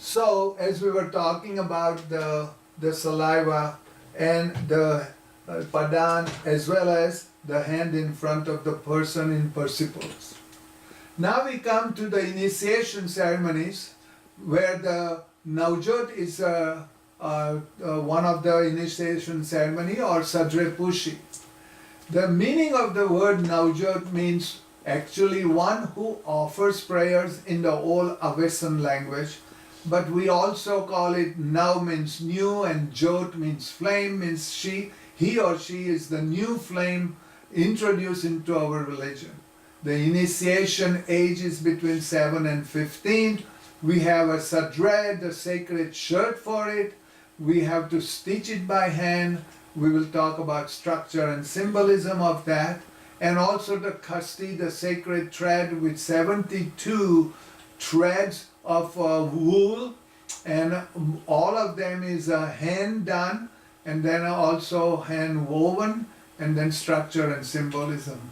So, as we were talking about the saliva and the padan as well as the hand in front of the person in Persepolis. Now we come to the initiation ceremonies where the Naujot is one of the initiation ceremony or Sadre Pushi. The meaning of the word Naujot means actually one who offers prayers in the old Avesan language, but we also call it Nau means new and Jot means flame, means he or she is the new flame introduced into our religion. The initiation age is between 7 and 15. We have a sadre, the sacred shirt for it. We have to stitch it by hand. We will talk about structure and symbolism of that. And also the kasti, the sacred thread with 72 threads of wool. And all of them is hand done and then also hand woven and then structure and symbolism.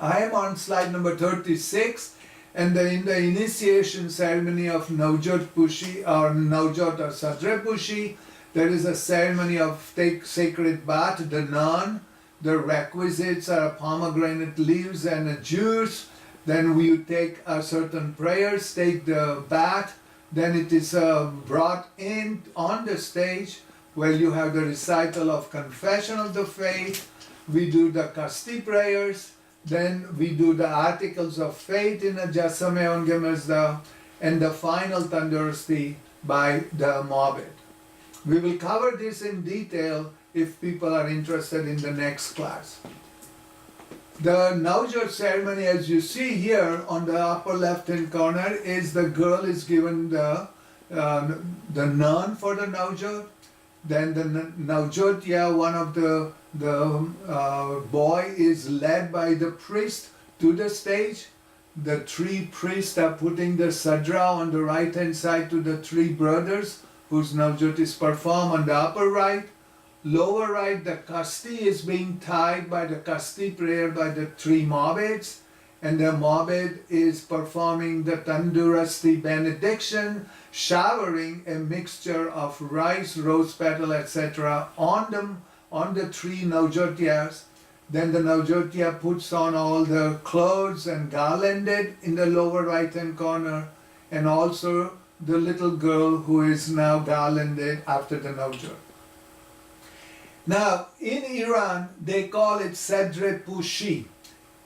I am on slide number 36, and in the initiation ceremony of Naujot Pushi or Naujot or Sadre Pushi, there is a ceremony of take sacred bath, the nan. The requisites are pomegranate leaves and a juice. Then we take certain prayers, take the bath. Then it is brought in on the stage where you have the recital of confession of the faith. We do the kasti prayers. Then we do the articles of faith in a Jasame Ongemesda and the final Tandurasti by the Mobit. We will cover this in detail if people are interested in the next class. The Naujot ceremony, as you see here on the upper left hand corner, is the girl is given the nun for the Naujot. Then the Naujotya, one of the boy is led by the priest to the stage. The three priests are putting the sadra on the right hand side to the three brothers whose Naujot is performed on the upper right. Lower right, the kasti is being tied by the kasti prayer by the three mobbeds, and the mobbed is performing the Tandurasti benediction, showering a mixture of rice, rose petal, etc. on the three Naujotyas. Then the Naujotya puts on all the clothes and garlanded in the lower right hand corner, and also the little girl who is now garlanded after the Naujot. Now, in Iran, they call it Sadre Pushi,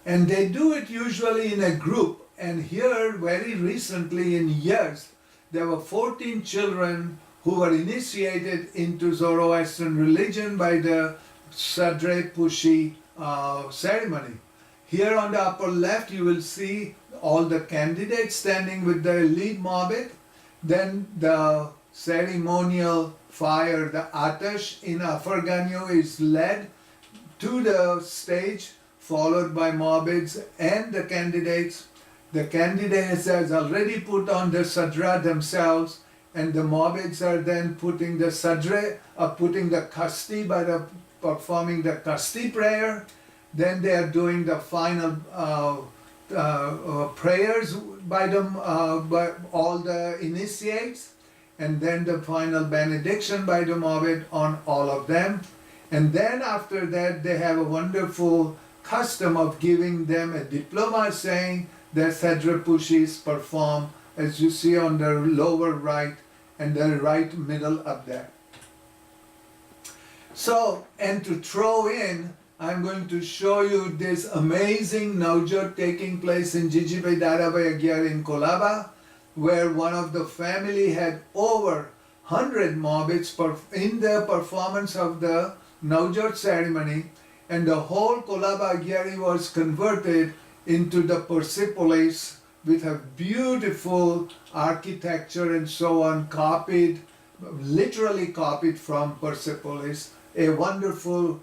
and they do it usually in a group. And here, very recently in years, there were 14 children who were initiated into Zoroastrian religion by the Sadre Pushi ceremony. Here on the upper left, you will see all the candidates standing with the lead mobbed. Then the ceremonial fire, the atash in Afarganyo is led to the stage, followed by mobbeds and the candidates. The candidates has already put on the sadra themselves, and the mobbeds are then putting the sadra, putting the kasti by the performing the kasti prayer. Then they are doing the final prayers by them, by all the initiates, and then the final benediction by the mobbed on all of them. And then after that, they have a wonderful custom of giving them a diploma saying their Sadra Pushi is performed, as you see on the lower right and the right middle up there. So, and to throw in, I'm going to show you this amazing Naujot taking place in Jijibe Darabayagyar in Kolaba, where one of the family had over 100 mobbits in the performance of the Naujot ceremony, and the whole Kolaba Agyari was converted into the Persepolis with a beautiful architecture and so on, copied, literally copied from Persepolis. A wonderful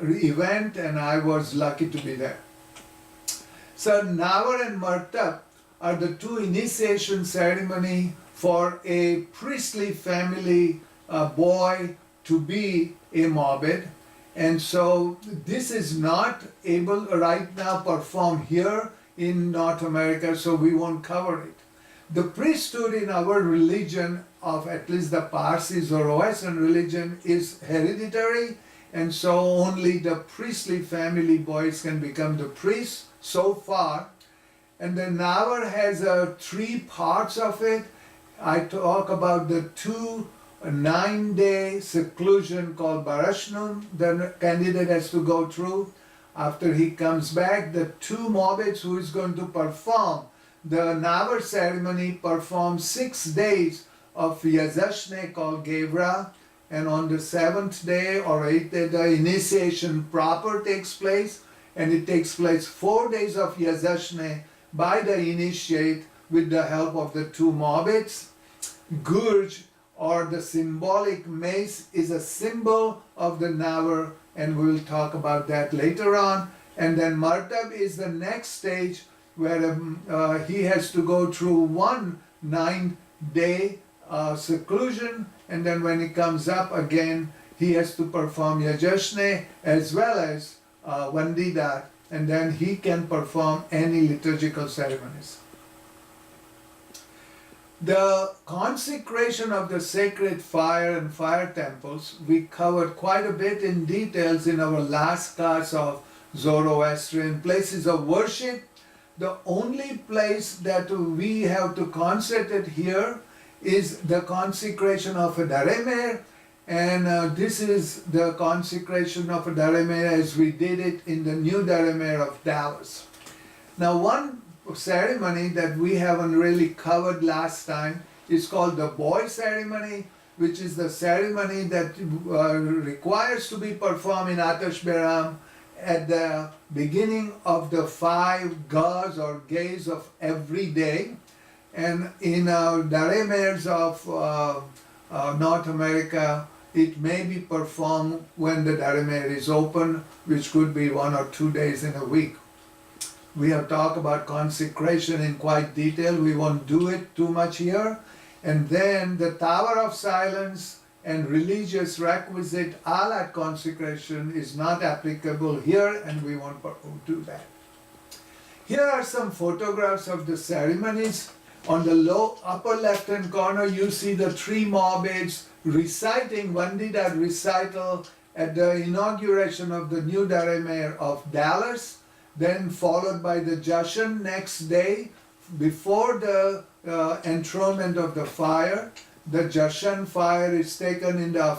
event, and I was lucky to be there. So Nawar and Martab are the two initiation ceremony for a priestly family boy to be a mobbed. And so this is not able right now performed here in North America, so we won't cover it. The priesthood in our religion, of at least the Parsi Zoroastrian religion, is hereditary, and so only the priestly family boys can become the priests so far. And the Navar has three parts of it. I talk about the 9-day seclusion called Barashnum the candidate has to go through. After he comes back, the 2 Mobbits who is going to perform the Navar ceremony perform 6 days of Yazashne called Gevra, and on the 7th day or 8th day the initiation proper takes place, and it takes place 4 days of Yazashne by the initiate with the help of the 2 Mobbits. Gurj, or the symbolic mace, is a symbol of the Navar, and we'll talk about that later on. And then Martab is the next stage where he has to go through 1 9-day seclusion, and then when he comes up again, he has to perform Yajashne as well as Vandidat, and then he can perform any liturgical ceremonies. The consecration of the sacred fire and fire temples, we covered quite a bit in details in our last class of Zoroastrian places of worship. The only place that we have to concentrate here is the consecration of a Daremer, and this is the consecration of a Daremer as we did it in the new Daremer of Dallas. Now, one ceremony that we haven't really covered last time is called the boy ceremony, which is the ceremony that requires to be performed in Atash Beram at the beginning of the 5 Gas or gays of every day. And in Daremers of North America, it may be performed when the Daremer is open, which could be 1 or 2 days in a week. We have talked about consecration in quite detail. We won't do it too much here. And then the Tower of Silence and religious requisite alat consecration is not applicable here, and we won't do that. Here are some photographs of the ceremonies. On the upper left-hand corner, you see the 3 Mobbits reciting Vandidat recital at the inauguration of the new Daremer of Dallas, then followed by the Jashan next day before the enthronement of the fire. The Jashan fire is taken in the